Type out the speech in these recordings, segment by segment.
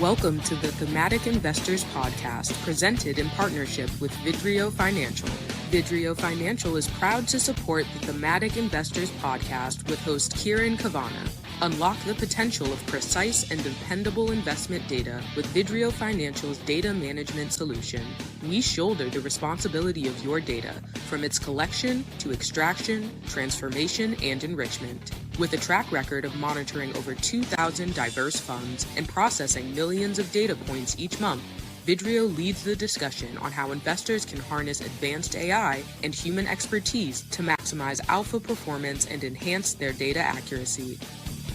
Welcome to the Thematic Investors podcast, presented in partnership with Vidrio Financial. Vidrio Financial is proud to support the Thematic Investors podcast with host Kieran Cavanna. Unlock the potential of precise and dependable investment data with Vidrio Financial's data management solution. We shoulder the responsibility of your data, from its collection to extraction, transformation, and enrichment. With a track record of monitoring over 2,000 diverse funds and processing millions of data points each month, Vidrio leads the discussion on how investors can harness advanced AI and human expertise to maximize alpha performance and enhance their data accuracy.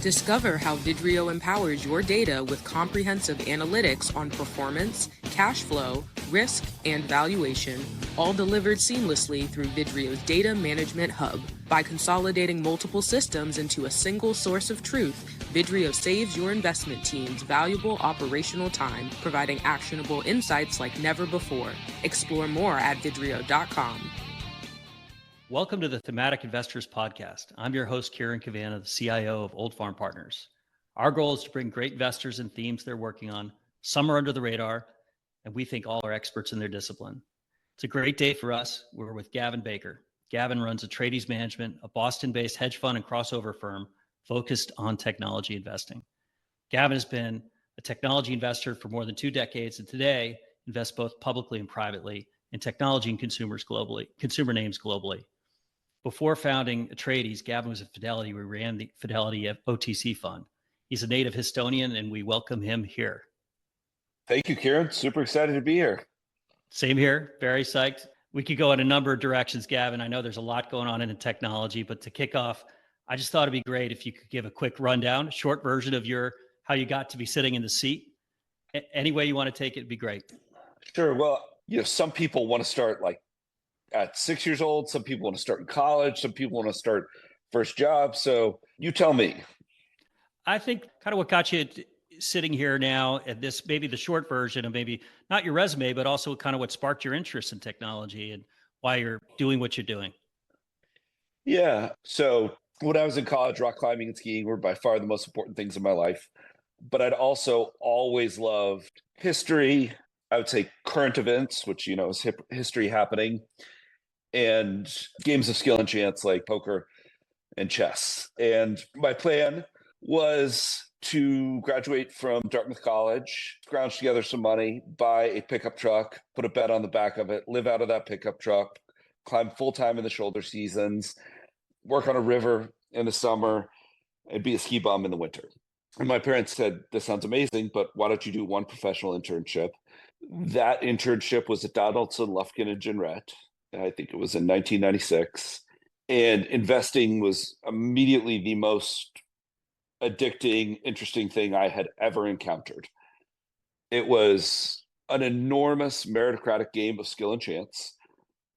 Discover how Vidrio empowers your data with comprehensive analytics on performance, cash flow, risk, and valuation, all delivered seamlessly through Vidrio's Data Management Hub. By consolidating multiple systems into a single source of truth, Vidrio saves your investment teams valuable operational time, providing actionable insights like never before. Explore more at vidrio.com. Welcome to the Thematic Investors podcast. I'm your host, Kieran Cavanna, the CIO of Old Farm Partners. Our goal is to bring great investors and themes they're working on. Some are under the radar, and we think all are experts in their discipline. It's a great day for us. We're with Gavin Baker. Gavin runs Atreides Management, a Boston-based hedge fund and crossover firm focused on technology investing. Gavin has been a technology investor for more than 2 decades, and today invests both publicly and privately in technology and consumer names globally. Before founding Atreides, Gavin was at Fidelity. We ran the Fidelity OTC fund. He's a native Histonian, and we welcome him here. Thank you, Kieran. Super excited to be here. Same here. Very psyched. We could go in a number of directions, Gavin. I know there's a lot going on in technology, but to kick off, I just thought it'd be great if you could give a quick rundown, a short version of how you got to be sitting in the seat. Any way you want to take it would be great. Sure. Well, some people want to start like at 6 years old. Some people want to start in college. Some people want to start first job. So you tell me. I think kind of what got you sitting here now at this, maybe the short version of maybe not your resume, but also kind of what sparked your interest in technology and why you're doing what you're doing. Yeah. So when I was in college, rock climbing and skiing were by far the most important things in my life. But I'd also always loved history. I would say current events, which, is history happening, and games of skill and chance like poker and chess. And my plan was to graduate from Dartmouth College, scrounge together some money, buy a pickup truck, put a bed on the back of it, live out of that pickup truck, climb full-time in the shoulder seasons, work on a river in the summer, and be a ski bum in the winter. And my parents said, "This sounds amazing, but why don't you do one professional internship?" That internship was at Donaldson, Lufkin, and Jenrette. I think it was in 1996. And investing was immediately the most addicting, interesting thing I had ever encountered. It was an enormous meritocratic game of skill and chance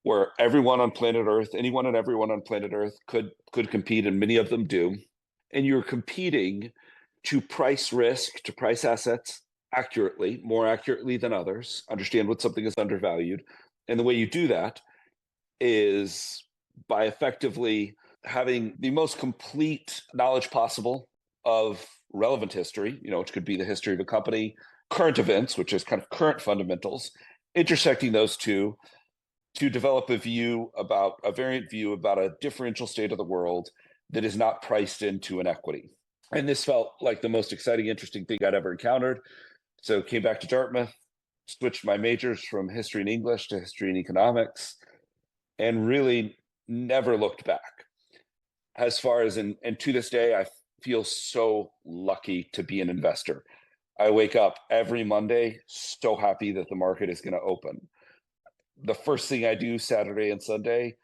where everyone on planet Earth, anyone and everyone on planet Earth could compete, and many of them do. And you're competing to price risk, to price assets accurately, more accurately than others, understand when something is undervalued. And the way you do that is by effectively having the most complete knowledge possible of relevant history, which could be the history of a company, current events, which is kind of current fundamentals, intersecting those two to develop a variant view about a differential state of the world that is not priced into an equity. And this felt like the most exciting, interesting thing I'd ever encountered. So came back to Dartmouth, switched my majors from history and English to history and economics, and really never looked back. As far as, and to this day, I feel so lucky to be an investor. I wake up every Monday so happy that the market is going to open. The first thing I do Saturday and Sunday,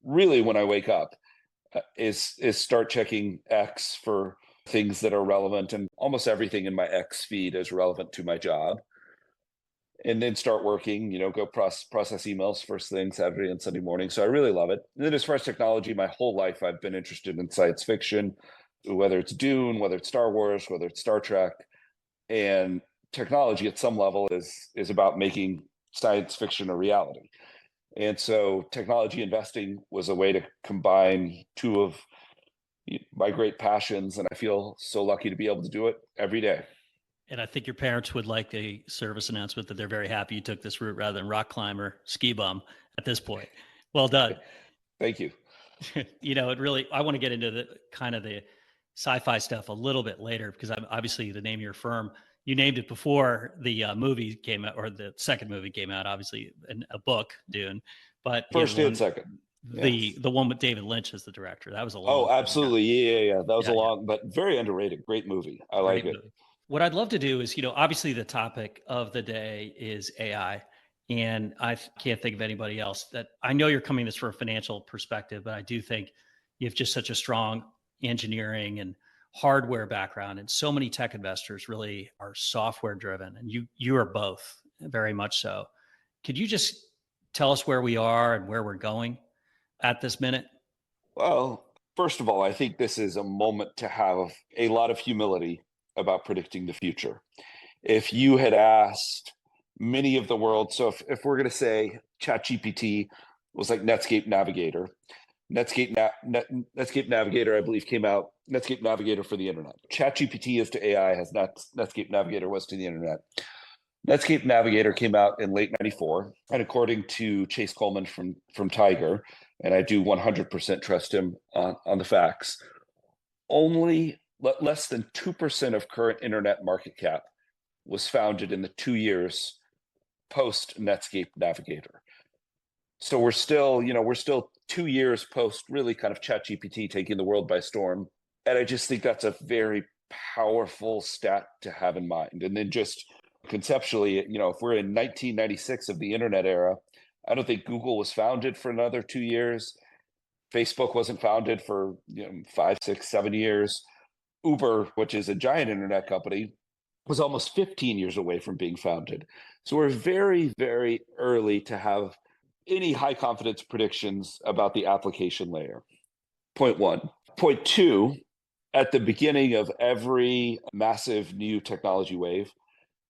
really when I wake up, is start checking X for things that are relevant, and almost everything in my X feed is relevant to my job. And then start working, go process emails first thing Saturday and Sunday morning. So I really love it. And then as far as technology, my whole life I've been interested in science fiction, whether it's Dune, whether it's Star Wars, whether it's Star Trek. And technology at some level is about making science fiction a reality. And so technology investing was a way to combine two of my great passions, and I feel so lucky to be able to do it every day. And I think your parents would like a service announcement that they're very happy you took this route rather than rock climber, ski bum at this point. Well done. Thank you. It really, I want to get into the kind of the sci-fi stuff a little bit later, because I'm obviously the name of your firm, you named it before the movie came out, or the second movie came out, obviously in a book, Dune, but First and second. The one with David Lynch as the director. That was a long Oh, absolutely. Yeah. That was a long, but very underrated. Great movie. I like it. Movie. What I'd love to do is, obviously the topic of the day is AI. And I can't think of anybody else that I know you're coming this from a financial perspective, but I do think you have just such a strong engineering and hardware background. And so many tech investors really are software driven. And you are both, very much so. Could you just tell us where we are and where we're going at this minute? Well, first of all, I think this is a moment to have a lot of humility about predicting the future. If you had asked many of the world, so if we're going to say ChatGPT was like Netscape Navigator, Netscape Navigator, I believe, came out, Netscape Navigator for the internet. ChatGPT is to AI as Netscape Navigator was to the internet. Netscape Navigator came out in late 94, and according to Chase Coleman from Tiger, and I do 100% trust him on the facts, only less than 2% of current internet market cap was founded in the 2 years post Netscape Navigator. So we're still 2 years post really kind of ChatGPT taking the world by storm. And I just think that's a very powerful stat to have in mind. And then just conceptually, if we're in 1996 of the internet era, I don't think Google was founded for another 2 years. Facebook wasn't founded for 5, 6, 7 years. Uber, which is a giant internet company, was almost 15 years away from being founded. So we're very, very early to have any high confidence predictions about the application layer. Point one. Point two, at the beginning of every massive new technology wave,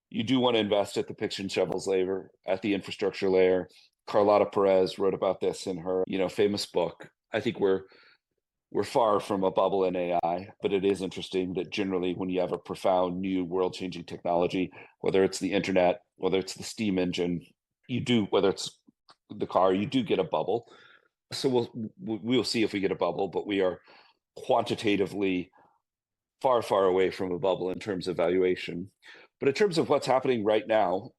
you do want to invest at the picks and shovels layer, at the infrastructure layer. Carlotta Perez wrote about this in her, famous book. I think we're far from a bubble in AI, but it is interesting that generally when you have a profound new world-changing technology, whether it's the internet, whether it's the steam engine, whether it's the car, you do get a bubble. So we'll see if we get a bubble, but we are quantitatively far, far away from a bubble in terms of valuation. But in terms of what's happening right now,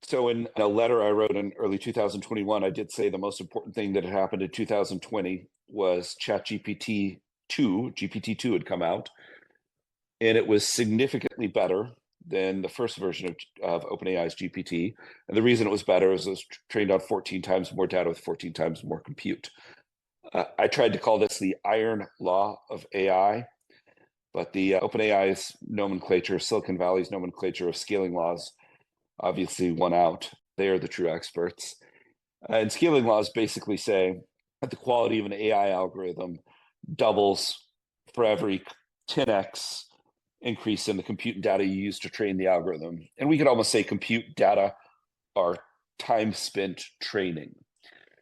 so in a letter I wrote in early 2021, I did say the most important thing that had happened in 2020 was ChatGPT 2, GPT-2 had come out, and it was significantly better than the first version of OpenAI's GPT. And the reason it was better is it was trained on 14 times more data with 14 times more compute. I tried to call this the iron law of AI, but the OpenAI's nomenclature, Silicon Valley's nomenclature of scaling laws, obviously won out. They are the true experts. And scaling laws basically say that the quality of an AI algorithm doubles for every 10x increase in the compute data you use to train the algorithm. And we could almost say compute data are time spent training.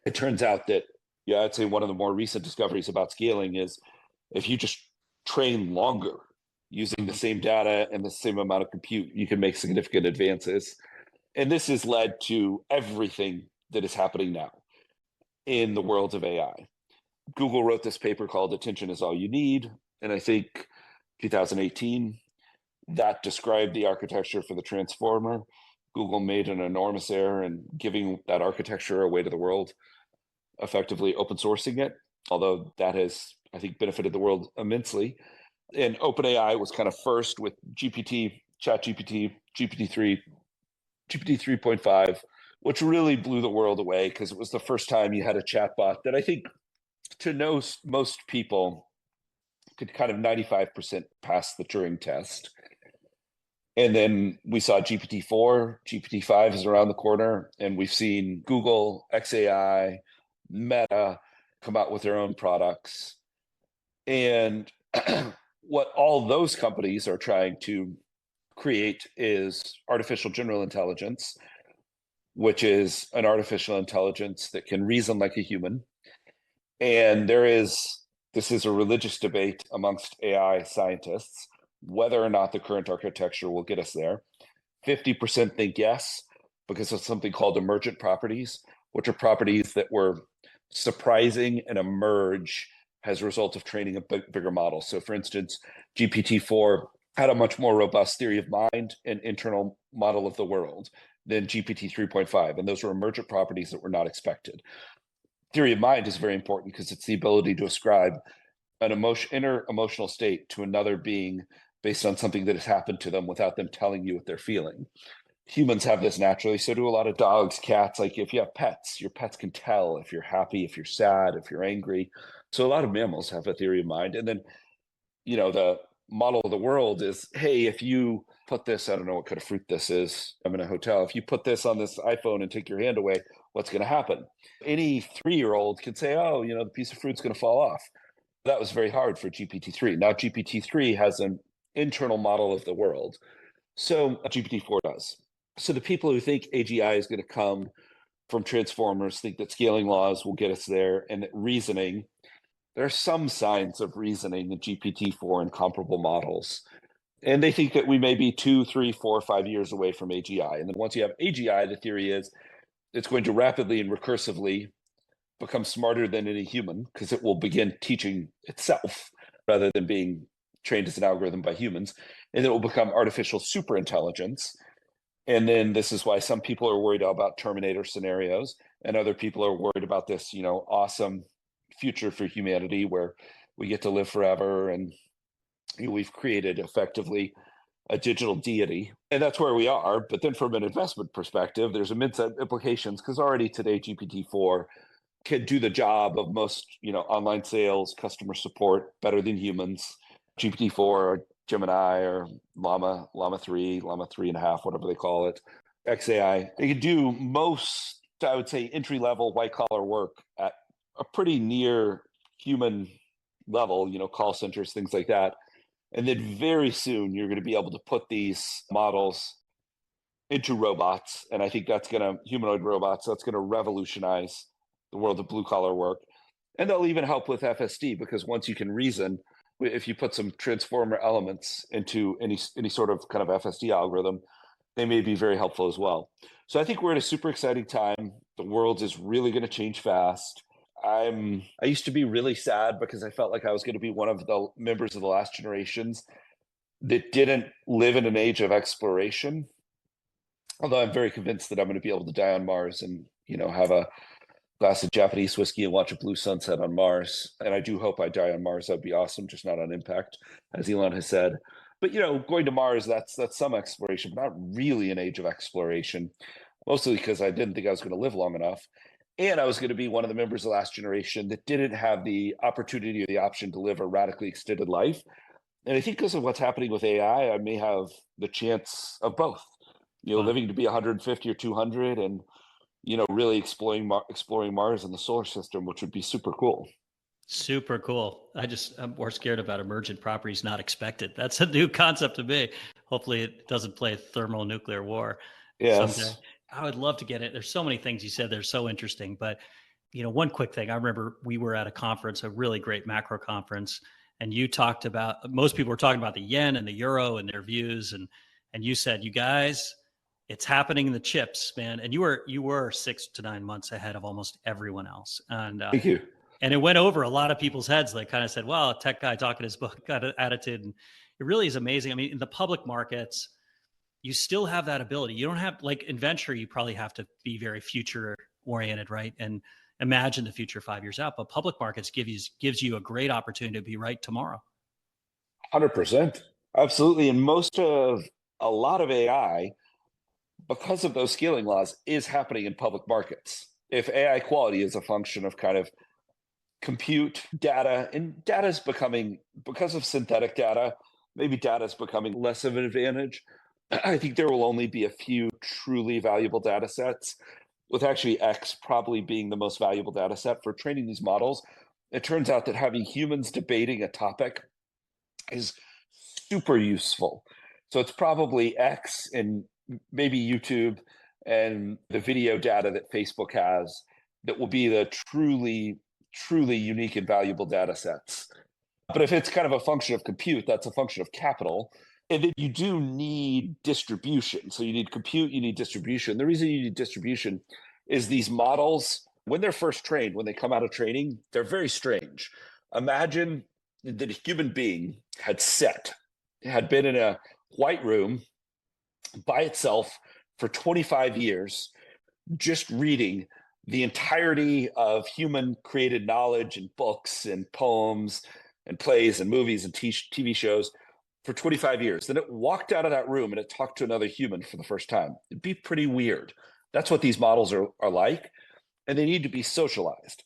It turns out that, I'd say one of the more recent discoveries about scaling is if you just train longer using the same data and the same amount of compute, you can make significant advances. And this has led to everything that is happening now in the world of AI. Google wrote this paper called Attention is All You Need. And I think 2018, that described the architecture for the transformer. Google made an enormous error in giving that architecture away to the world, effectively open sourcing it, although that has, I think, benefited the world immensely. And OpenAI was kind of first with GPT, ChatGPT, GPT-3, GPT 3.5, which really blew the world away because it was the first time you had a chatbot that I think, to know most people, could kind of 95% pass the Turing test. And then we saw GPT-4, GPT-5 is around the corner, and we've seen Google, XAI, Meta come out with their own products. And what all those companies are trying to create is artificial general intelligence, which is an artificial intelligence that can reason like a human. And this is a religious debate amongst AI scientists. whether or not the current architecture will get us there. 50% think yes, because of something called emergent properties, which are properties that were surprising and emerge as a result of training a bigger model. So for instance, GPT-4 had a much more robust theory of mind and internal model of the world than GPT 3.5. And those were emergent properties that were not expected. Theory of mind is very important because it's the ability to ascribe an inner emotional state to another being based on something that has happened to them without them telling you what they're feeling. Humans have this naturally, so do a lot of dogs, cats. Like if you have pets, your pets can tell if you're happy, if you're sad, if you're angry. So a lot of mammals have a theory of mind. And then, the model of the world is, hey, if you put this, I don't know what kind of fruit this is, I'm in a hotel, if you put this on this iPhone and take your hand away, what's going to happen? Any 3-year-old can say, oh, the piece of fruit's going to fall off. That was very hard for GPT-3. Now GPT-3 has an internal model of the world. So GPT-4 does. So the people who think AGI is going to come from transformers think that scaling laws will get us there, and that reasoning, there are some signs of reasoning in GPT-4 and comparable models. And they think that we may be 2, 3, 4, 5 years away from AGI. And then once you have AGI, the theory is it's going to rapidly and recursively become smarter than any human, because it will begin teaching itself rather than being trained as an algorithm by humans. And then it will become artificial superintelligence. And then this is why some people are worried about Terminator scenarios, and other people are worried about this, awesome future for humanity where we get to live forever, and we've created effectively a digital deity. And that's where we are. But then from an investment perspective, there's immense implications, because already today GPT-4 can do the job of most, online sales, customer support better than humans. GPT-4 or Gemini or Llama 3, Llama 3.5, whatever they call it, XAI. They can do most, I would say, entry-level white-collar work at a pretty near human level, call centers, things like that. And then very soon, you're going to be able to put these models into robots. And I think humanoid robots, that's going to revolutionize the world of blue-collar work. And they'll even help with FSD, because once you can reason, if you put some transformer elements into any sort of kind of FSD algorithm, they may be very helpful as well. So I think we're at a super exciting time. The world is really going to change fast. I used to be really sad because I felt like I was going to be one of the members of the last generations that didn't live in an age of exploration. Although I'm very convinced that I'm going to be able to die on Mars and, have a glass of Japanese whiskey and watch a blue sunset on Mars. And I do hope I die on Mars. That'd be awesome, just not on impact, as Elon has said. But, going to Mars, that's some exploration, but not really an age of exploration, mostly because I didn't think I was going to live long enough. And I was going to be one of the members of the last generation that didn't have the opportunity or the option to live a radically extended life. And I think because of what's happening with AI, I may have the chance of both, living to be 150 or 200 and, really exploring Mars and the solar system, which would be super cool. Super cool. I'm more scared about emergent properties not expected. That's a new concept to me. Hopefully it doesn't play thermonuclear war someday. I would love to get it. There's so many things you said. They're so interesting. But, one quick thing. I remember we were at a conference, a really great macro conference, and you talked about, most people were talking about the yen and the euro and their views. And you said, you guys, it's happening in the chips, man. And you were 6 to 9 months ahead of almost everyone else. And Thank you. And it went over a lot of people's heads. They kind of said, well, a tech guy talking his book got an attitude. And it really is amazing. I mean, in the public markets, you still have that ability. You don't have, like in venture, you probably have to be very future oriented, right? And imagine the future 5 years out. But public markets gives you a great opportunity to be right tomorrow. 100%. Absolutely. And a lot of AI, because of those scaling laws, is happening in public markets. If AI quality is a function of kind of compute data, and data is becoming, because of synthetic data, maybe data is becoming less of an advantage. I think there will only be a few truly valuable data sets, with actually X probably being the most valuable data set for training these models. It turns out that having humans debating a topic is super useful. So it's probably X and maybe YouTube and the video data that Facebook has that will be the truly unique and valuable data sets. But if it's kind of a function of compute, that's a function of capital. And then you do need distribution. So you need compute, you need distribution. The reason you need distribution is these models, when they're first trained, when they come out of training, they're very strange. Imagine that a human being had been in a white room by itself for 25 years, just reading the entirety of human created knowledge and books and poems and plays and movies and TV shows for 25 years. Then it walked out of that room and it talked to another human for the first time. It'd be pretty weird. That's what these models are like, and they need to be socialized.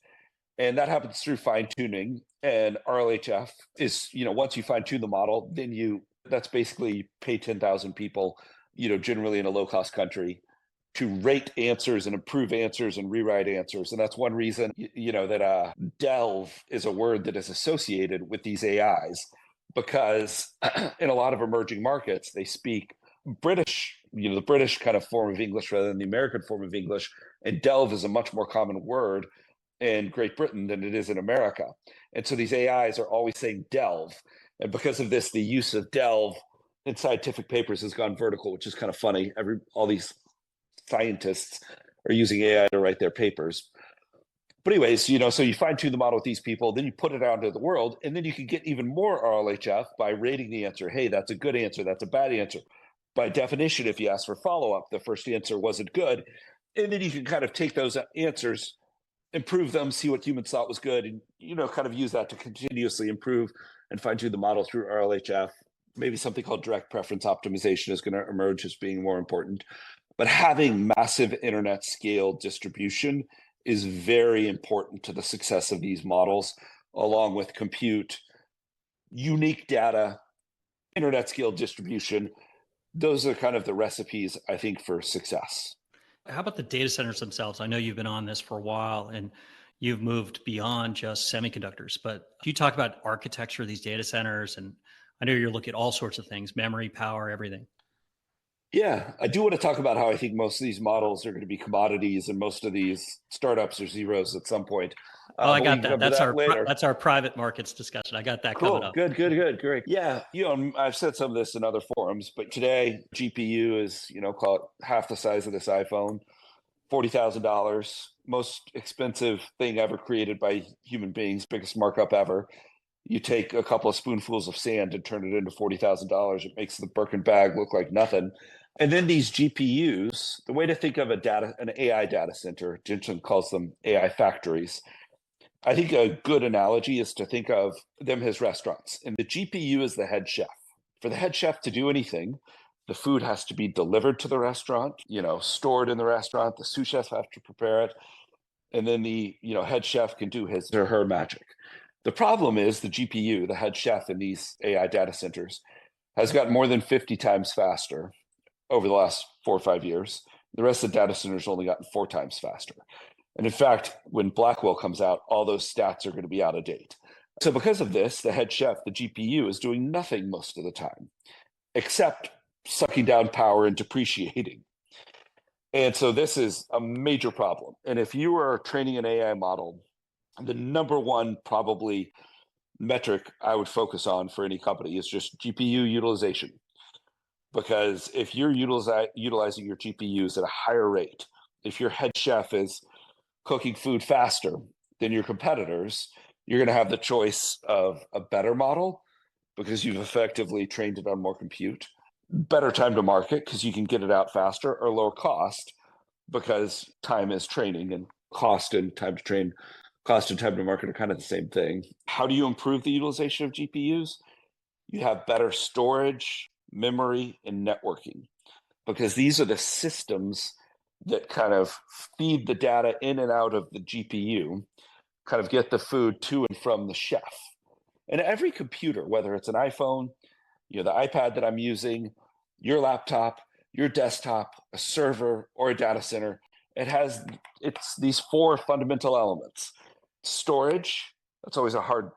And that happens through fine tuning. And RLHF is, once you fine tune the model, then that's basically pay 10,000 people, generally in a low cost country, to rate answers and improve answers and rewrite answers. And that's one reason, that delve is a word that is associated with these AIs, because in a lot of emerging markets, they speak British, the British kind of form of English rather than the American form of English. And delve is a much more common word in Great Britain than it is in America. And so these AIs are always saying delve. And because of this, the use of delve in scientific papers has gone vertical, which is kind of funny. All these scientists are using AI to write their papers. But anyways, so you fine tune the model with these people, then you put it out into the world, and then you can get even more RLHF by rating the answer. Hey, that's a good answer. That's a bad answer. By definition, if you ask for follow-up, the first answer wasn't good. And then you can kind of take those answers, improve them, see what humans thought was good, and, kind of use that to continuously improve and fine tune the model through RLHF. Maybe something called direct preference optimization is going to emerge as being more important. But having massive internet scale distribution is very important to the success of these models, along with compute, unique data, internet scale distribution. Those are kind of the recipes, I think, for success. How about the data centers themselves? I know you've been on this for a while and you've moved beyond just semiconductors, but you talk about architecture of these data centers, and I know you're looking at all sorts of things, memory, power, everything. Yeah, I do want to talk about how I think most of these models are going to be commodities and most of these startups are zeros at some point. I got that. That's our private markets discussion. I got that coming up. Good, great. Yeah, I've said some of this in other forums, but today GPU is, call it half the size of this iPhone, $40,000, most expensive thing ever created by human beings, biggest markup ever. You take a couple of spoonfuls of sand and turn it into $40,000. It makes the Birkin bag look like nothing. And then these GPUs, the way to think of an AI data center, Jensen calls them AI factories. I think a good analogy is to think of them as restaurants. And the GPU is the head chef. For the head chef to do anything, the food has to be delivered to the restaurant, stored in the restaurant. The sous chef have to prepare it. And then the head chef can do his or her magic. The problem is the GPU, the head chef in these AI data centers, has gotten more than 50 times faster over the last 4 or 5 years. The rest of the data centers only gotten 4 times faster. And in fact, when Blackwell comes out, all those stats are going to be out of date. So because of this, the head chef, the GPU, is doing nothing most of the time, except sucking down power and depreciating. And so this is a major problem. And if you are training an AI model, the number one probably metric I would focus on for any company is just GPU utilization. Because if you're utilizing your GPUs at a higher rate, if your head chef is cooking food faster than your competitors, you're going to have the choice of a better model because you've effectively trained it on more compute, better time to market because you can get it out faster, or lower cost because time is training, and cost and time to train, cost and time to market are kind of the same thing. How do you improve the utilization of GPUs? You have better storage, memory, and networking, because these are the systems that kind of feed the data in and out of the GPU, kind of get the food to and from the chef. And every computer, whether it's an iPhone, the iPad that I'm using, your laptop, your desktop, a server, or a data center, it's these 4 fundamental elements. Storage, that's always a hard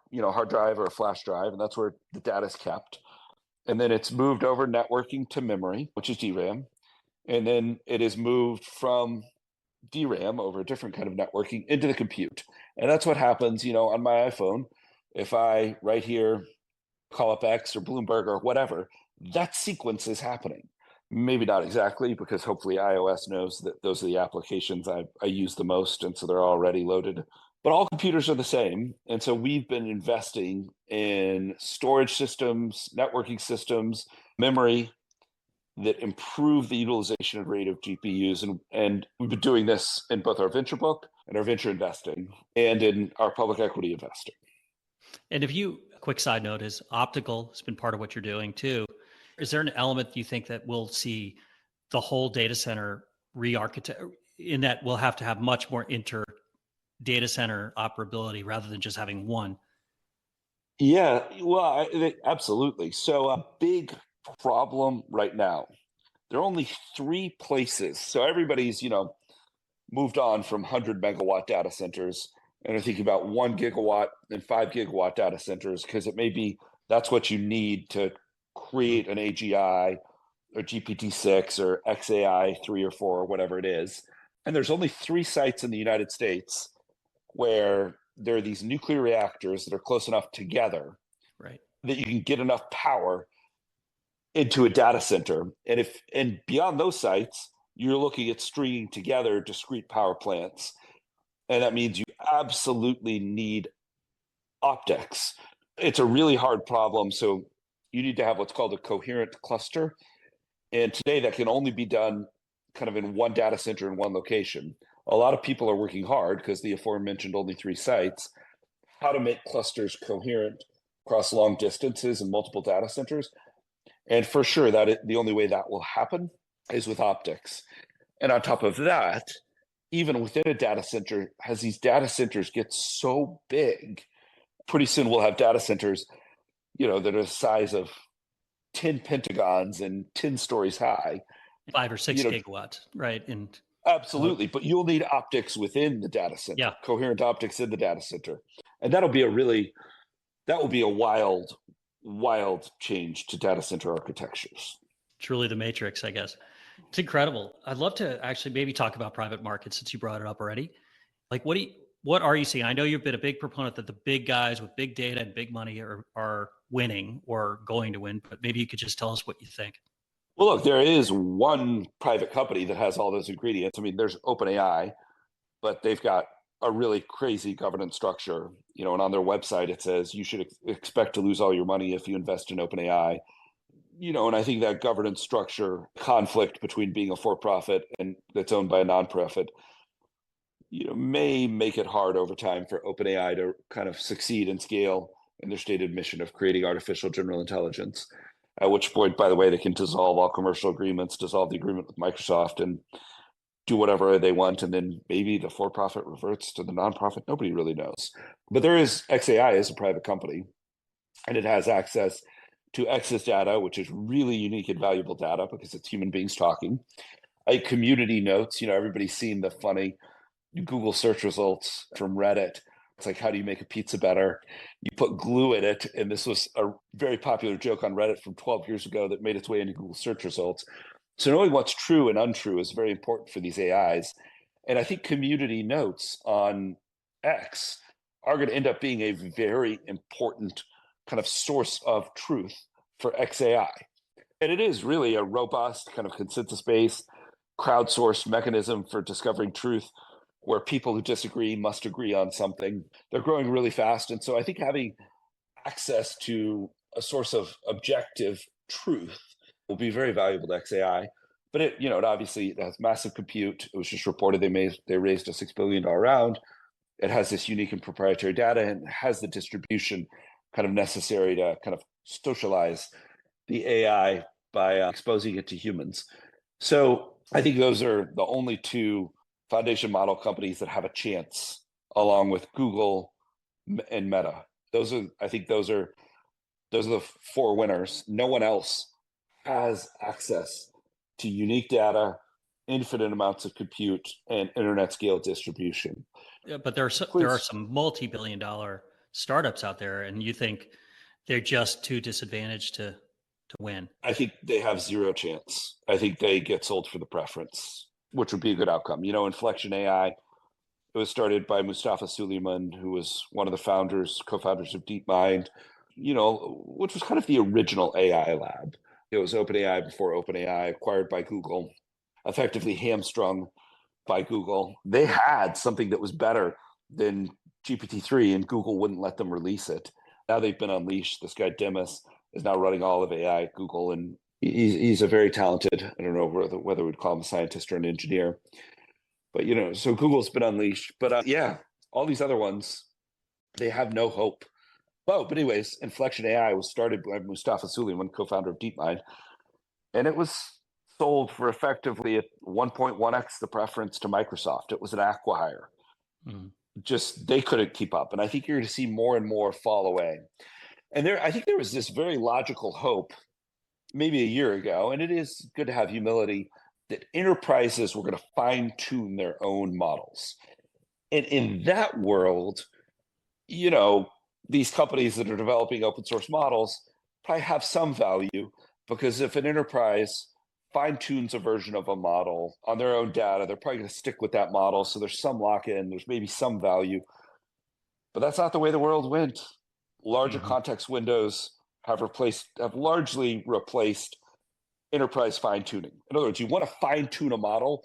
drive or a flash drive, and that's where the data is kept. And then it's moved over networking to memory, which is DRAM. And then it is moved from DRAM over a different kind of networking into the compute. And that's what happens, on my iPhone. if I right here call up X or Bloomberg or whatever, that sequence is happening. Maybe not exactly, because hopefully iOS knows that those are the applications I use the most, and so they're already loaded. But all computers are the same. And so we've been investing in storage systems, networking systems, memory that improve the utilization rate of GPUs. And we've been doing this in both our venture book and our venture investing and in our public equity investing. And if you, a quick side note is optical has been part of what you're doing too. Is there an element you think that we'll see the whole data center re-architect in that we'll have to have much more inter data center operability rather than just having one? Yeah, well, absolutely. So a big problem right now, there are only 3 places. So everybody's, moved on from 100 megawatt data centers and are thinking about 1 gigawatt and 5 gigawatt data centers because it may be that's what you need to create an AGI or GPT-6 or XAI 3 or 4 or whatever it is. And there's only 3 sites in the United States where there are these nuclear reactors that are close enough together Right. that you can get enough power into a data center. And beyond those sites, you're looking at stringing together discrete power plants. And that means you absolutely need optics. It's a really hard problem. So you need to have what's called a coherent cluster. And today that can only be done kind of in one data center in one location. A lot of people are working hard because the aforementioned only 3 sites, how to make clusters coherent across long distances and multiple data centers. And for sure, the only way that will happen is with optics. And on top of that, even within a data center, as these data centers get so big, pretty soon we'll have data centers, that are the size of 10 pentagons and 10 stories high. 5 or 6 gigawatts, right? And absolutely, but you'll need optics within the data center, coherent optics in the data center. And that will be a wild change to data center architectures. Truly the matrix, I guess. It's incredible. I'd love to actually maybe talk about private markets since you brought it up already. Like, what are you seeing? I know you've been a big proponent that the big guys with big data and big money are winning or going to win, but maybe you could just tell us what you think. Well, look, there is one private company that has all those ingredients. I mean, there's OpenAI, but they've got a really crazy governance structure, and on their website it says you should expect to lose all your money if you invest in OpenAI. And I think that governance structure conflict between being a for-profit and that's owned by a nonprofit, may make it hard over time for OpenAI to kind of succeed and scale in their stated mission of creating artificial general intelligence. At which point, by the way, they can dissolve all commercial agreements, dissolve the agreement with Microsoft, and do whatever they want. And then maybe the for-profit reverts to the nonprofit. Nobody really knows. But XAI is a private company, and it has access to X's data, which is really unique and valuable data because it's human beings talking. Community notes, everybody's seen the funny Google search results from Reddit. It's like, how do you make a pizza better? You put glue in it. And this was a very popular joke on Reddit from 12 years ago that made its way into Google search results. So knowing what's true and untrue is very important for these AIs. And I think community notes on X are going to end up being a very important kind of source of truth for XAI. And it is really a robust kind of consensus-based, crowdsourced mechanism for discovering truth where people who disagree must agree on something. They're growing really fast. And so I think having access to a source of objective truth will be very valuable to XAI. But it obviously has massive compute. It was just reported they raised a $6 billion round. It has this unique and proprietary data and has the distribution kind of necessary to kind of socialize the AI by exposing it to humans. So I think those are the only 2 foundation model companies that have a chance, along with Google and Meta. Those are the 4 winners. No one else has access to unique data, infinite amounts of compute, and internet scale distribution. Yeah, but there are some multi-billion-dollar startups out there, and you think they're just too disadvantaged to win? I think they have 0 chance. I think they get sold for the preference, which would be a good outcome. Inflection AI, It was started by Mustafa Suleyman, who was one of the co-founders of DeepMind, which was kind of the original AI lab. It was OpenAI before OpenAI, acquired by Google, effectively hamstrung by Google. They had something that was better than GPT-3, and Google wouldn't let them release it. Now they've been unleashed. This guy Demis is now running all of AI at Google, and he's a very talented, I don't know whether we'd call him a scientist or an engineer, but so Google's been unleashed. But all these other ones, they have no hope. Oh, but anyways, Inflection AI was started by Mustafa Suleyman, co-founder of DeepMind, and it was sold for effectively at 1.1x the preference to Microsoft. It was an acqui-hire. Just they couldn't keep up, and I think you're going to see more and more fall away. And I think there was this very logical hope, maybe a year ago, and it is good to have humility, that enterprises were going to fine-tune their own models. And in that world, these companies that are developing open source models probably have some value, because if an enterprise fine-tunes a version of a model on their own data, they're probably going to stick with that model. So there's some lock-in, there's maybe some value. But that's not the way the world went. Larger context windows have largely replaced enterprise fine-tuning. In other words, you want to fine-tune a model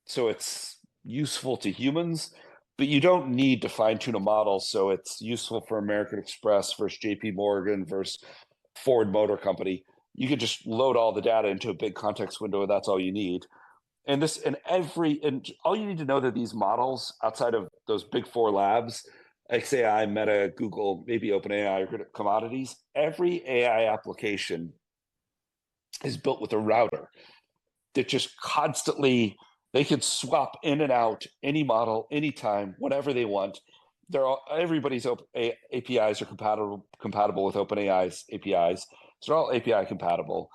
so it's useful to humans, but you don't need to fine-tune a model so it's useful for American Express versus JP Morgan versus Ford Motor Company. You can just load all the data into a big context window, and that's all you need. And all you need to know that these models outside of those big four labs, XAI, Meta, Google, maybe OpenAI, are commodities. Every AI application is built with a router that just constantly, they can swap in and out any model, anytime, whatever they want. Everybody's APIs are compatible with OpenAI's APIs. So they're all API compatible.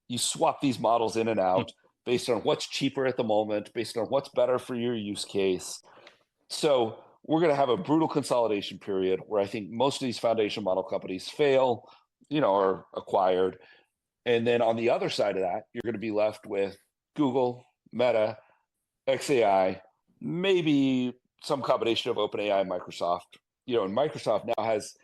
You swap these models in and out based on what's cheaper at the moment, based on what's better for your use case. So we're going to have a brutal consolidation period where I think most of these foundation model companies fail, are acquired. And then on the other side of that, you're going to be left with Google, Meta, XAI, maybe some combination of OpenAI and Microsoft. And Microsoft now has,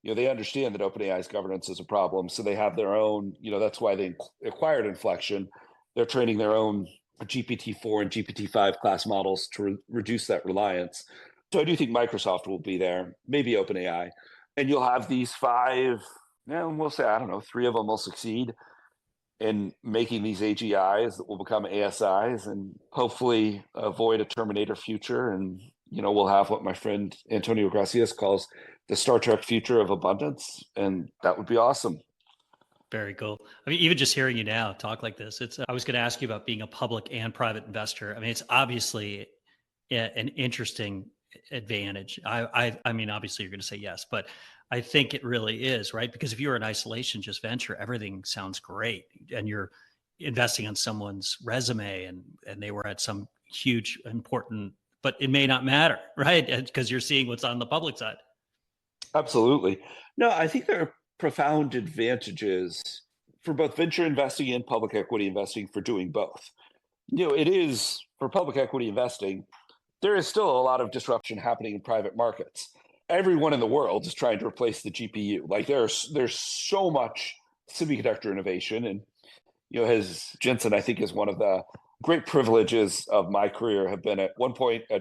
they understand that OpenAI's governance is a problem. So they have their own, that's why they acquired Inflection. They're training their own GPT-4 and GPT-5 class models to reduce that reliance. So I do think Microsoft will be there, maybe OpenAI. And you'll have these five, we'll say, I don't know, 3 of them will succeed in making these AGIs that will become ASIs and hopefully avoid a Terminator future. And, we'll have what my friend Antonio Gracias calls the Star Trek future of abundance. And that would be awesome. Very cool. I mean, even just hearing you now talk like this, I was going to ask you about being a public and private investor. I mean, it's obviously an interesting advantage. I mean, obviously you're going to say yes, but I think it really is, right? Because if you're in isolation, just venture, everything sounds great. And you're investing on someone's resume and they were at some huge, important, but it may not matter, right? Because you're seeing what's on the public side. Absolutely. No, I think there are profound advantages for both venture investing and public equity investing for doing both. It is for public equity investing, there is still a lot of disruption happening in private markets. Everyone in the world is trying to replace the GPU. Like there's so much semiconductor innovation, and Jensen, I think, is one of the great privileges of my career. Have been at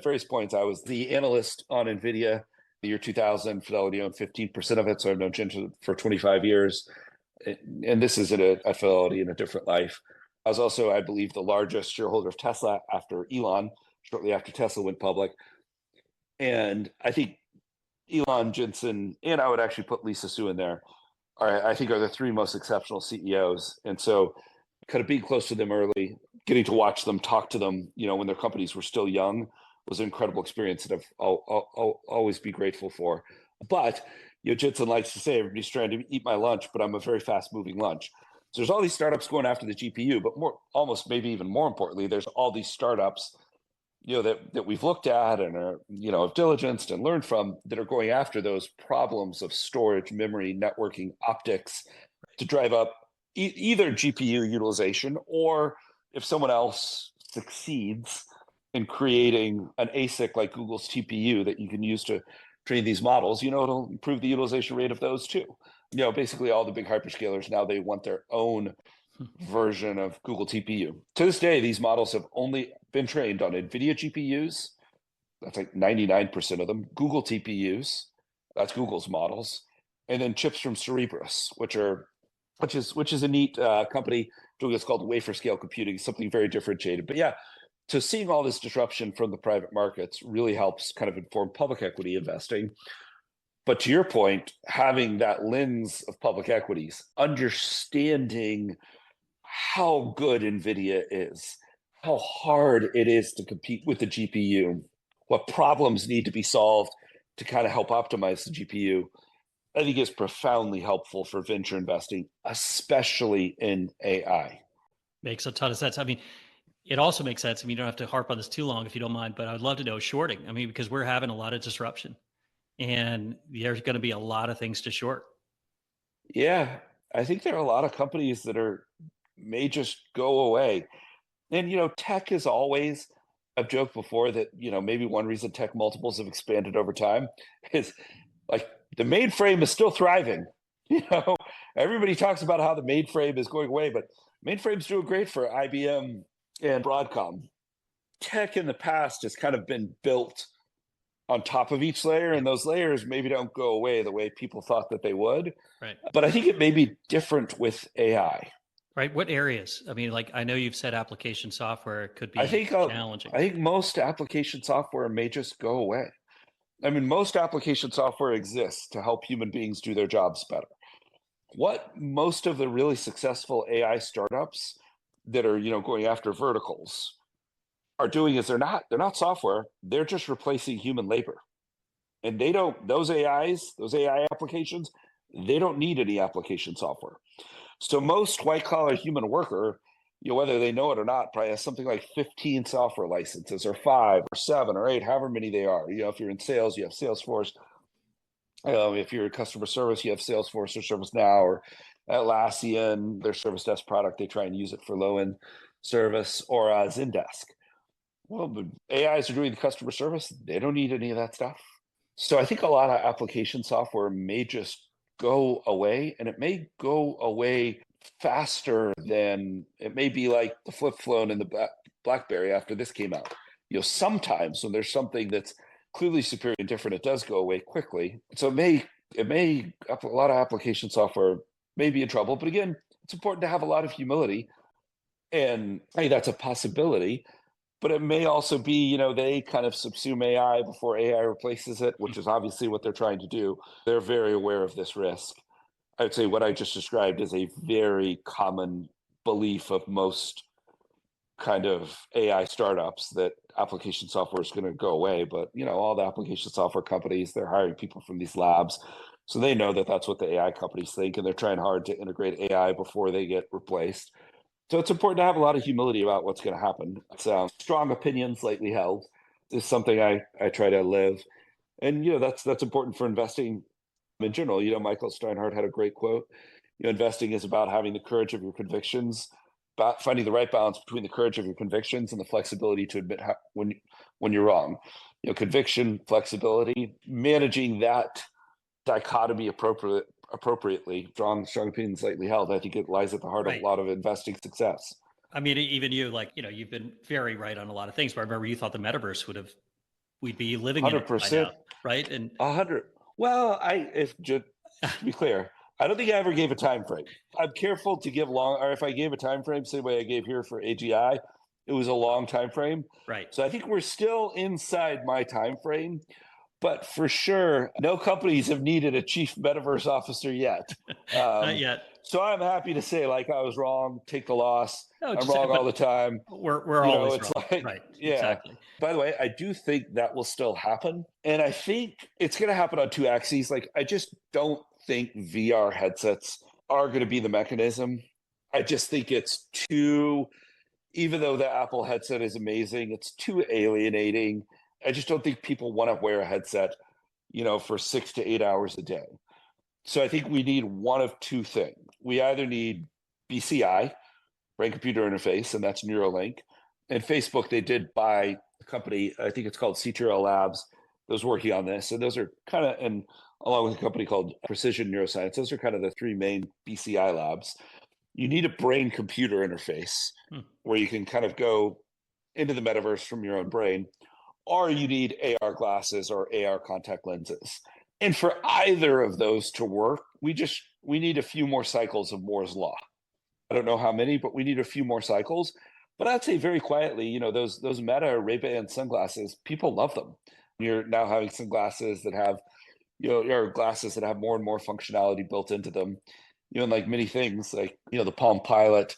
various points, I was the analyst on NVIDIA. The year 2000, Fidelity owned 15% of it, so I've known Jensen for 25 years. And this is at Fidelity in a different life. I was also, I believe, the largest shareholder of Tesla after Elon, shortly after Tesla went public. And I think Elon, Jensen, and I would actually put Lisa Su in there, I think are the 3 most exceptional CEOs. And so kind of being close to them early, getting to watch them, talk to them, when their companies were still young, was an incredible experience that I'll always be grateful for. But Jensen likes to say, everybody's trying to eat my lunch, but I'm a very fast-moving lunch. So there's all these startups going after the GPU, but almost maybe even more importantly, there's all these startups that we've looked at and are have diligenced and learned from, that are going after those problems of storage, memory, networking, optics, to drive up either GPU utilization, or if someone else succeeds, in creating an ASIC like Google's TPU that you can use to train these models, it'll improve the utilization rate of those too. Basically all the big hyperscalers now, they want their own version of Google TPU. To this day, these models have only been trained on NVIDIA GPUs. That's like 99% of them. Google TPUs, that's Google's models, and then chips from Cerebras, which is a neat company doing what's called wafer scale computing, something very differentiated. But yeah, so seeing all this disruption from the private markets really helps kind of inform public equity investing. But to your point, having that lens of public equities, understanding how good NVIDIA is, how hard it is to compete with the GPU, what problems need to be solved to kind of help optimize the GPU, I think is profoundly helpful for venture investing, especially in AI. Makes a ton of sense. I mean, it also makes sense. I mean, you don't have to harp on this too long if you don't mind, but I would love to know shorting. I mean, because we're having a lot of disruption and there's going to be a lot of things to short. Yeah, I think there are a lot of companies that may just go away. And, tech is always, I've joked before that, maybe one reason tech multiples have expanded over time is like the mainframe is still thriving. Everybody talks about how the mainframe is going away, but mainframe's doing great for IBM and Broadcom. Tech in the past has kind of been built on top of each layer, and those layers maybe don't go away the way people thought that they would. Right. But I think it may be different with AI. Right. What areas? I mean, like, I know you've said application software could be challenging. I think most application software may just go away. I mean, most application software exists to help human beings do their jobs better. What most of the really successful AI startups that are, going after verticals are doing is they're not software, they're just replacing human labor. And those AI applications, they don't need any application software. So most white collar human worker, whether they know it or not, probably has something like 15 software licenses, or 5 or 7 or 8, however many they are. If you're in sales, you have Salesforce. If you're in customer service, you have Salesforce or ServiceNow or Atlassian, their service desk product. They try and use it for low-end service, or Zendesk. Well, but AIs are doing the customer service. They don't need any of that stuff. So I think a lot of application software may just go away, and it may go away faster than it may be like the flip phone and the BlackBerry after this came out. Sometimes when there's something that's clearly superior and different, it does go away quickly. So a lot of application software may be in trouble, but again, it's important to have a lot of humility, and hey, that's a possibility. But it may also be, they kind of subsume AI before AI replaces it, which is obviously what they're trying to do. They're very aware of this risk. I would say what I just described is a very common belief of most kind of AI startups, that application software is going to go away. But, all the application software companies, they're hiring people from these labs. So they know that that's what the AI companies think, and they're trying hard to integrate AI before they get replaced. So it's important to have a lot of humility about what's going to happen. So strong opinions, lightly held, is something I try to live. And, that's important for investing in general. Michael Steinhardt had a great quote. Investing is about having the courage of your convictions, about finding the right balance between the courage of your convictions and the flexibility to admit when you're wrong. Conviction, flexibility, managing that dichotomy appropriately. Strong opinions, lightly held. I think it lies at the heart of a lot of investing success. I mean, even you, you've been very right on a lot of things, but I remember you thought the metaverse we'd be living 100%, in it by now, right? And 100. Well, to be clear, I don't think I ever gave a time frame. I'm careful to give or if I gave a time frame, same way I gave here for AGI, it was a long time frame. Right. So I think we're still inside my time frame. But for sure, no companies have needed a chief metaverse officer yet. Not yet. So I'm happy to say, I was wrong. Take the loss. No, I'm wrong all the time. We're always wrong. Right. Yeah. Exactly. By the way, I do think that will still happen, and I think it's going to happen on two axes. I just don't think VR headsets are going to be the mechanism. I just think it's too. Even though the Apple headset is amazing, it's too alienating. I just don't think people want to wear a headset, for 6 to 8 hours a day. So I think we need one of two things. We either need BCI, brain computer interface, and that's Neuralink. And Facebook, they did buy company, I think it's called CTRL Labs, that was working on this. And those are kind of, and along with a company called Precision Neuroscience, those are kind of the three main BCI labs. You need a brain computer interface where you can kind of go into the metaverse from your own brain, or you need AR glasses or AR contact lenses. And for either of those to work, we need a few more cycles of Moore's law. I don't know how many, but we need a few more cycles. But I'd say very quietly, those Meta Ray-Ban sunglasses, people love them. You're now having sunglasses that have, or glasses that have more and more functionality built into them. And like many things, like, the Palm Pilot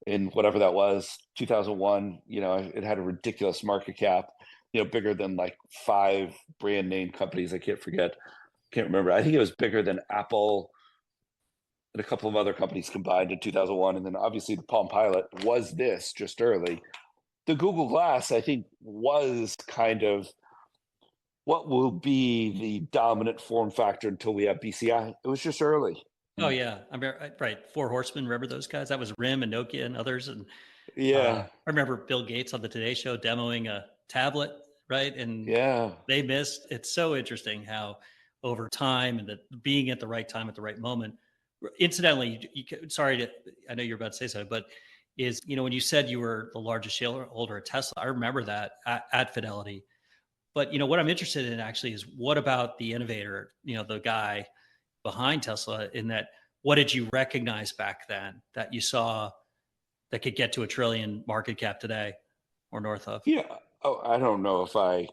in whatever that was, 2001, it had a ridiculous market cap, bigger than like 5 brand name companies. I can't remember. I think it was bigger than Apple and a couple of other companies combined in 2001. And then obviously the Palm Pilot was this just early. The Google Glass, I think, was kind of what will be the dominant form factor until we have BCI. It was just early. Oh yeah, I mean, right. Four Horsemen, remember those guys? That was RIM and Nokia and others. And yeah, I remember Bill Gates on the Today Show demoing a tablet, right? And they missed. It's so interesting how over time and being at the right time at the right moment. Incidentally, I know you're about to say something, but when you said you were the largest shareholder at Tesla, I remember that at Fidelity. But what I'm interested in actually is what about the innovator, the guy behind Tesla, in that, what did you recognize back then that you saw that could get to $1 trillion market cap today or north of? Yeah. Oh, I don't know if I,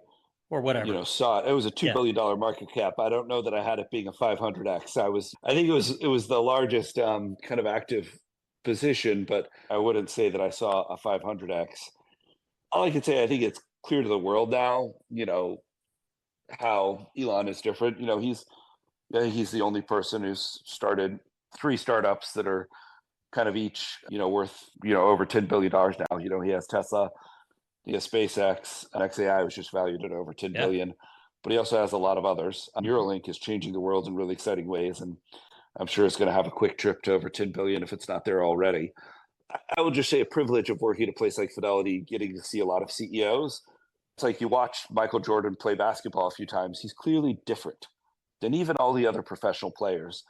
or whatever, saw it. It was a $2 billion market cap. I don't know that I had it being a 500x. I think it was the largest kind of active position, but I wouldn't say that I saw a 500x. All I can say, I think it's clear to the world now, how Elon is different. He's the only person who's started 3 startups that are kind of each, worth, over $10 billion now. He has Tesla, he has SpaceX, and XAI was just valued at over 10 billion, but he also has a lot of others. Neuralink is changing the world in really exciting ways, and I'm sure it's going to have a quick trip to over 10 billion if it's not there already. I will just say a privilege of working at a place like Fidelity, getting to see a lot of CEOs. It's like you watch Michael Jordan play basketball a few times. He's clearly different than even all the other professional players.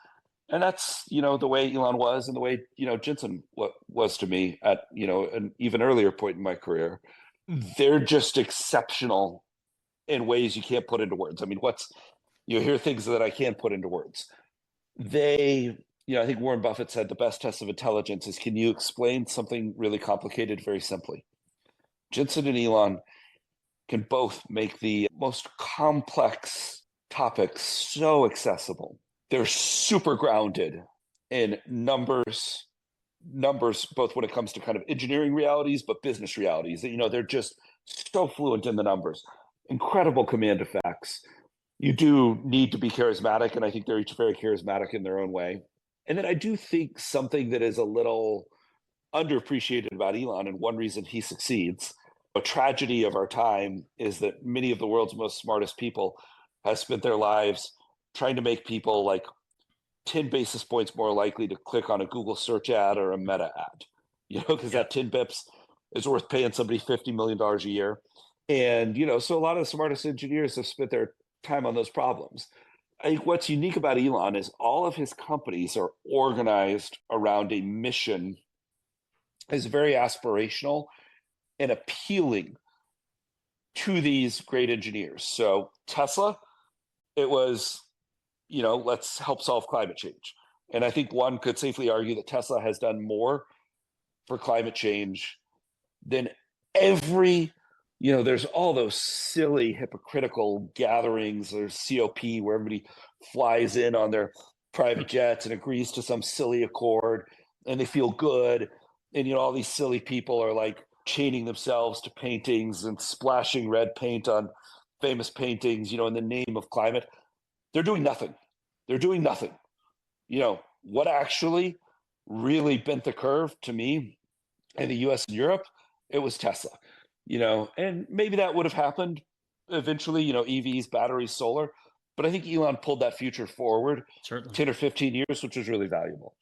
And that's, the way Elon was, and the way, Jensen was to me at, an even earlier point in my career. They're just exceptional in ways you can't put into words. I mean, you hear things that I can't put into words. I think Warren Buffett said the best test of intelligence is, can you explain something really complicated very simply? Jensen and Elon can both make the most complex topics so accessible. They're super grounded in numbers, both when it comes to kind of engineering realities, but business realities. They're just so fluent in the numbers. Incredible command of facts. You do need to be charismatic, and I think they're each very charismatic in their own way. And then I do think something that is a little underappreciated about Elon, and one reason he succeeds, a tragedy of our time, is that many of the world's most smartest people have spent their lives trying to make people like 10 basis points more likely to click on a Google search ad or a Meta ad, because that 10 bips is worth paying somebody $50 million a year. And, so a lot of the smartest engineers have spent their time on those problems. I think what's unique about Elon is all of his companies are organized around a mission is very aspirational and appealing to these great engineers. So Tesla, it was, let's help solve climate change. And I think one could safely argue that Tesla has done more for climate change than every, there's all those silly hypocritical gatherings. There's COP where everybody flies in on their private jets and agrees to some silly accord and they feel good. And, all these silly people are like chaining themselves to paintings and splashing red paint on famous paintings, in the name of climate. They're doing nothing. What actually really bent the curve to me in the US and Europe, it was Tesla, and maybe that would have happened eventually, EVs, batteries, solar, but I think Elon pulled that future forward. Certainly. 10 or 15 years, which was really valuable.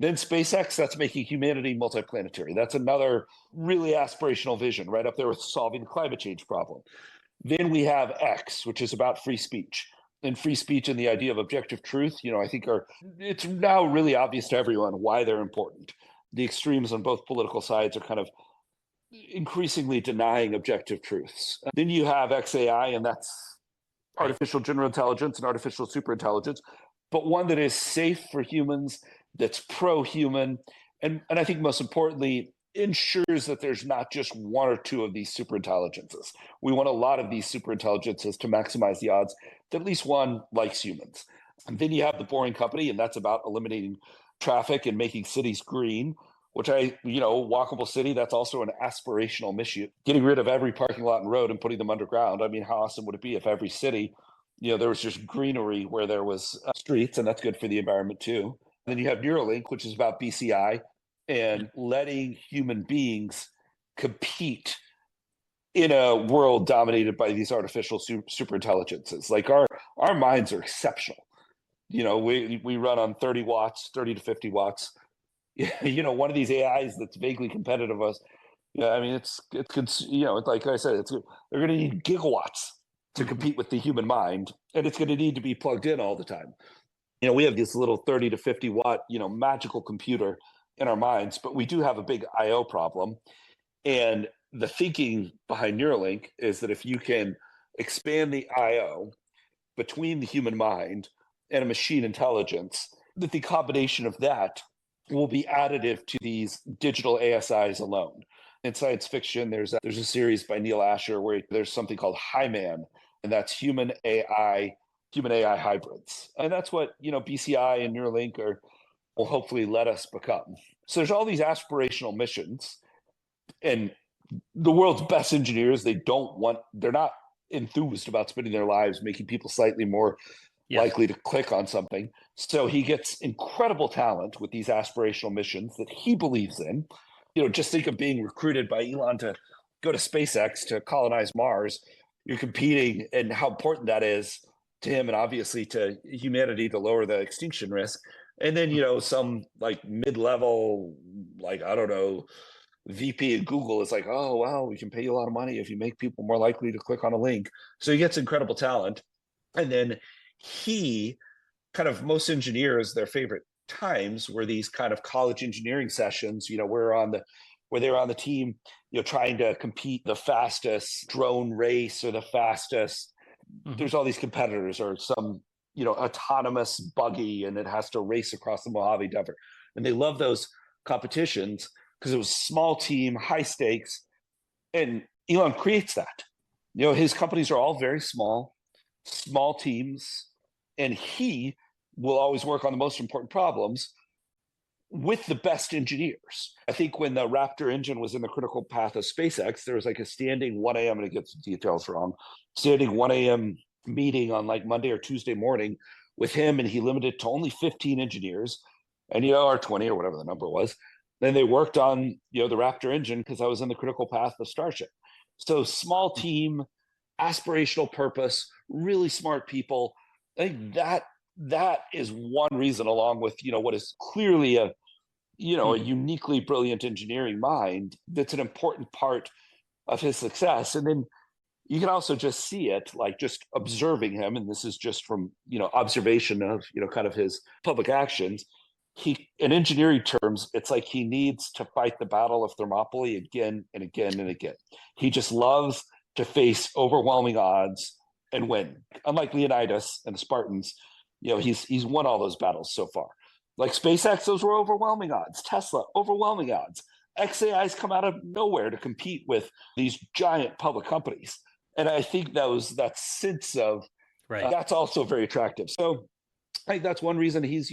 Then SpaceX, that's making humanity multiplanetary. That's another really aspirational vision, right up there with solving the climate change problem. Then we have X, which is about free speech. And free speech and the idea of objective truth, I think it's now really obvious to everyone why they're important. The extremes on both political sides are kind of increasingly denying objective truths. Then you have XAI, and that's artificial general intelligence and artificial superintelligence, but one that is safe for humans, that's pro-human, and I think most importantly, ensures that there's not just one or two of these superintelligences. We want a lot of these superintelligences to maximize the odds that at least one likes humans. And then you have the Boring Company, and that's about eliminating traffic and making cities green, which walkable city, that's also an aspirational mission. Getting rid of every parking lot and road and putting them underground. I mean, how awesome would it be if every city, there was just greenery where there was streets, and that's good for the environment too. And then you have Neuralink, which is about BCI and letting human beings compete in a world dominated by these artificial superintelligences. Like our minds are exceptional. We run on 30 to 50 watts. One of these AIs that's vaguely competitive with us. I mean, it's like I said, they're going to need gigawatts to compete with the human mind, and it's going to need to be plugged in all the time. We have this little 30 to 50 watt, magical computer in our minds, but we do have a big IO problem. And the thinking behind Neuralink is that if you can expand the IO between the human mind and a machine intelligence, that the combination of that will be additive to these digital ASIs alone. In science fiction, there's a series by Neil Asher where there's something called Hi-Man, and that's human AI hybrids. And that's what, BCI and Neuralink will hopefully let us become. So there's all these aspirational missions, and the world's best engineers, they're not enthused about spending their lives making people slightly more likely to click on something. So he gets incredible talent with these aspirational missions that he believes in. Just think of being recruited by Elon to go to SpaceX to colonize Mars. You're competing, and how important that is to him and obviously to humanity to lower the extinction risk. And then, some like mid-level, like, I don't know, VP at Google is like, oh, wow, we can pay you a lot of money if you make people more likely to click on a link. So he gets incredible talent. And then most engineers, their favorite times were these kind of college engineering sessions, where they were on the team, trying to compete the fastest drone race or the fastest. There's all these competitors or some, autonomous buggy, and it has to race across the Mojave Desert. And they love those competitions because it was small team, high stakes. And Elon creates that. His companies are all very small teams, and he will always work on the most important problems with the best engineers. I think when the Raptor engine was in the critical path of SpaceX, there was like a standing 1 a.m., I'm going to get some details wrong, standing 1 a.m. meeting on like Monday or Tuesday morning with him, and he limited to only 15 engineers, and or 20 or whatever the number was. Then they worked on the Raptor engine because I was in the critical path of Starship. So small team, aspirational purpose, really smart people. I think that is one reason, along with what is clearly a uniquely brilliant engineering mind, that's an important part of his success. And then you can also just see it, like just observing him, and this is just from observation of kind of his public actions. He, in engineering terms, it's like he needs to fight the battle of Thermopylae again and again and again. He just loves to face overwhelming odds and win. Unlike Leonidas and the Spartans, he's won all those battles so far. Like SpaceX, those were overwhelming odds. Tesla, overwhelming odds. XAI's come out of nowhere to compete with these giant public companies. And I think that sense of that's also very attractive. So I think that's one reason he's,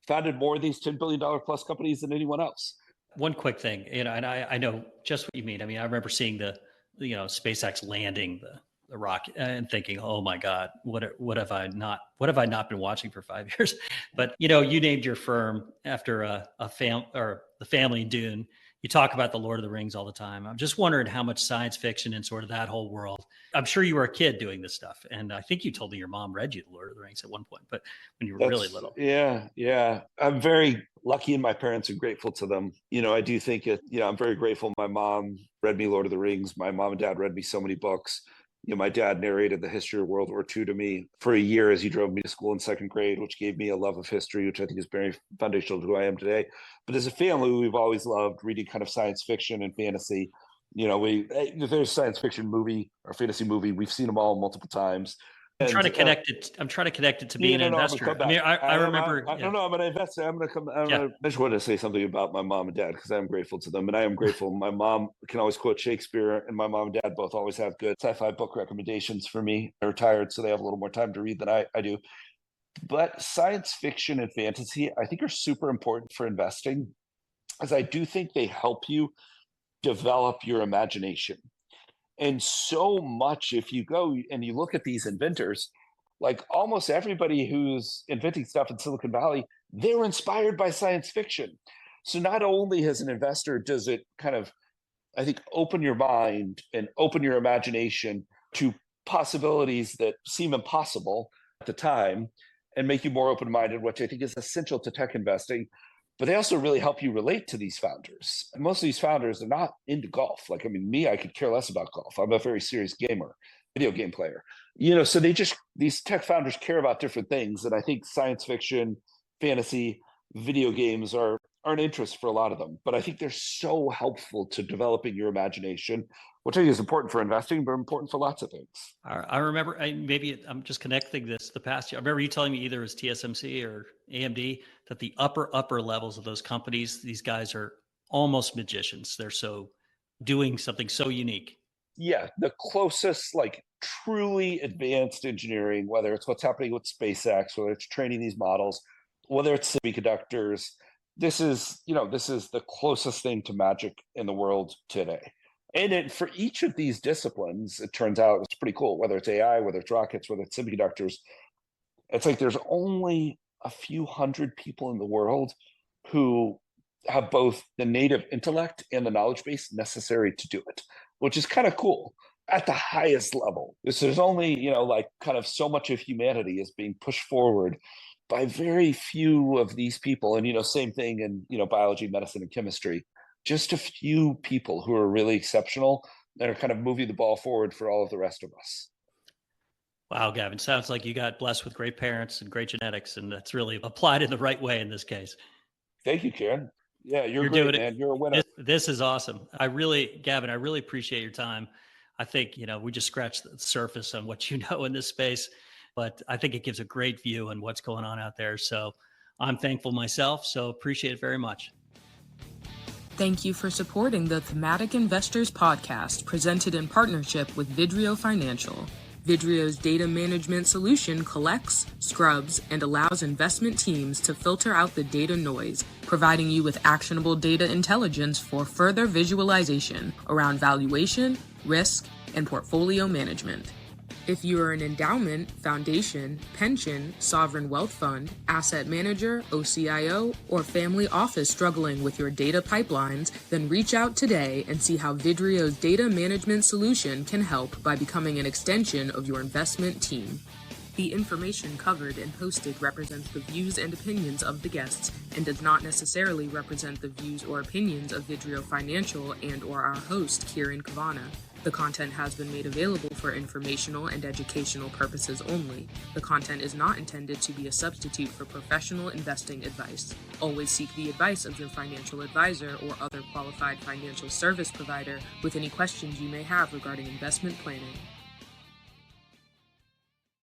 founded more of these $10 billion plus companies than anyone else. One quick thing, and I know just what you mean. I mean, I remember seeing the SpaceX landing the rocket and thinking, oh my God, what have I not been watching for 5 years? But you named your firm after the family Dune. You talk about the Lord of the Rings all the time. I'm just wondering how much science fiction and sort of that whole world. I'm sure you were a kid doing this stuff. And I think you told me your mom read you the Lord of the Rings at one point, but when you were really little. Yeah. I'm very lucky and my parents are grateful to them. I do think I'm very grateful. My mom read me Lord of the Rings. My mom and dad read me so many books. My dad narrated the history of World War II to me for a year as he drove me to school in second grade, which gave me a love of history, which I think is very foundational to who I am today. But as a family, we've always loved reading kind of science fiction and fantasy. If there's a science fiction movie or fantasy movie, we've seen them all multiple times. I'm trying to connect it to being an investor. I mean, I remember. I'm an investor. I just want to say something about my mom and dad because I'm grateful to them, and I am grateful. My mom can always quote Shakespeare, and my mom and dad both always have good sci-fi book recommendations for me. They're retired, so they have a little more time to read than I do. But science fiction and fantasy, I think, are super important for investing, as I do think they help you develop your imagination. And so much, if you go and you look at these inventors, like almost everybody who's inventing stuff in Silicon Valley, they were inspired by science fiction. So not only as an investor does it kind of, I think, open your mind and open your imagination to possibilities that seem impossible at the time and make you more open-minded, which I think is essential to tech investing. But they also really help you relate to these founders. And most of these founders are not into golf. Like, I mean, me, I could care less about golf. I'm a very serious gamer, video game player. So these tech founders care about different things. And I think science fiction, fantasy, video games are an interest for a lot of them. But I think they're so helpful to developing your imagination, which I think is important for investing, but important for lots of things. I remember, maybe I'm just connecting this to the past year. I remember you telling me either it was TSMC or AMD that the upper levels of those companies, these guys are almost magicians. They're doing something so unique. Yeah, the closest, like truly advanced engineering, whether it's what's happening with SpaceX, whether it's training these models, whether it's semiconductors, this is the closest thing to magic in the world today. And for each of these disciplines, it turns out it's pretty cool, whether it's AI, whether it's rockets, whether it's semiconductors. It's like there's only a few hundred people in the world who have both the native intellect and the knowledge base necessary to do it, which is kind of cool at the highest level. So there's only, like kind of so much of humanity is being pushed forward by very few of these people. And, same thing in, biology, medicine, and chemistry. Just a few people who are really exceptional that are kind of moving the ball forward for all of the rest of us. Wow, Gavin, sounds like you got blessed with great parents and great genetics, and that's really applied in the right way in this case. Thank you, Kieran. Yeah, you're great, doing man. You're a winner. This is awesome. Gavin, I really appreciate your time. I think, we just scratched the surface on what you know in this space, but I think it gives a great view on what's going on out there. So I'm thankful myself, so appreciate it very much. Thank you for supporting the Thematic Investors podcast, presented in partnership with Vidrio Financial. Vidrio's data management solution collects, scrubs, and allows investment teams to filter out the data noise, providing you with actionable data intelligence for further visualization around valuation, risk, and portfolio management. If you are an endowment, foundation, pension, sovereign wealth fund, asset manager, OCIO, or family office struggling with your data pipelines, then reach out today and see how Vidrio's data management solution can help by becoming an extension of your investment team. The information covered and hosted represents the views and opinions of the guests and does not necessarily represent the views or opinions of Vidrio Financial and/or our host, Kieran Cavanna. The content has been made available for informational and educational purposes only. The content is not intended to be a substitute for professional investing advice. Always seek the advice of your financial advisor or other qualified financial service provider with any questions you may have regarding investment planning.